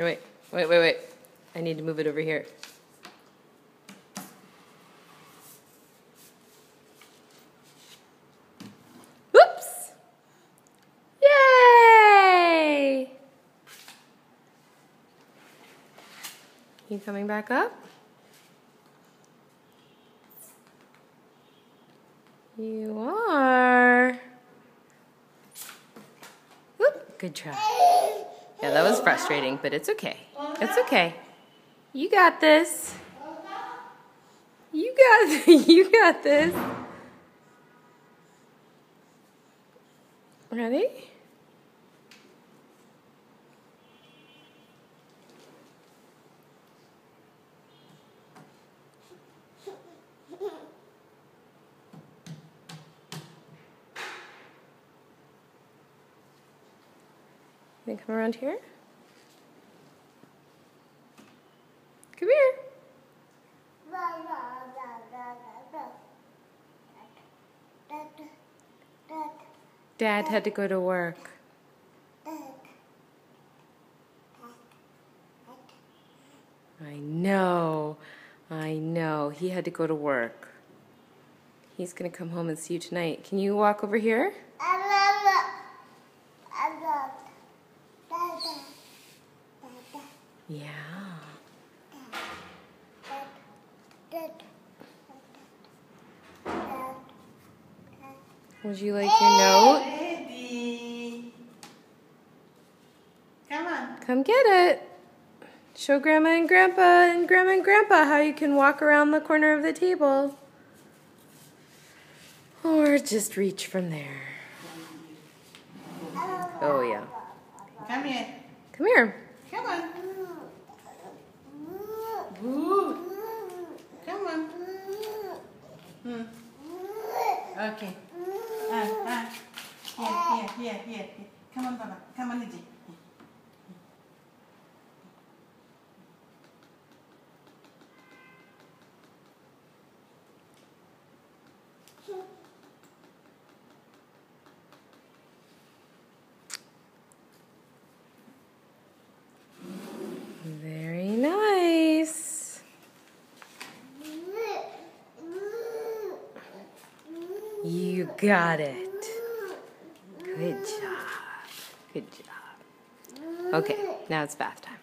Here, wait. I need to move it over here. Whoops! Yay! You coming back up? You are. Whoop, good try. Yeah, that was frustrating, but it's okay. It's okay. You got this. You got this. Ready? Can you come around here? Come here. Dad had to go to work. I know. He had to go to work. He's gonna come home and see you tonight. Can you walk over here? Yeah. Would you like your note? Ready. Come on. Come get it. Show Grandma and Grandpa how you can walk around the corner of the table. Or just reach from there. Oh, yeah. Come here. Come here. Come on. Good. Come on. Okay. Here. Come on, Baba. Come on, Lizzie. Very nice. You got it. Good job. Okay, now it's bath time.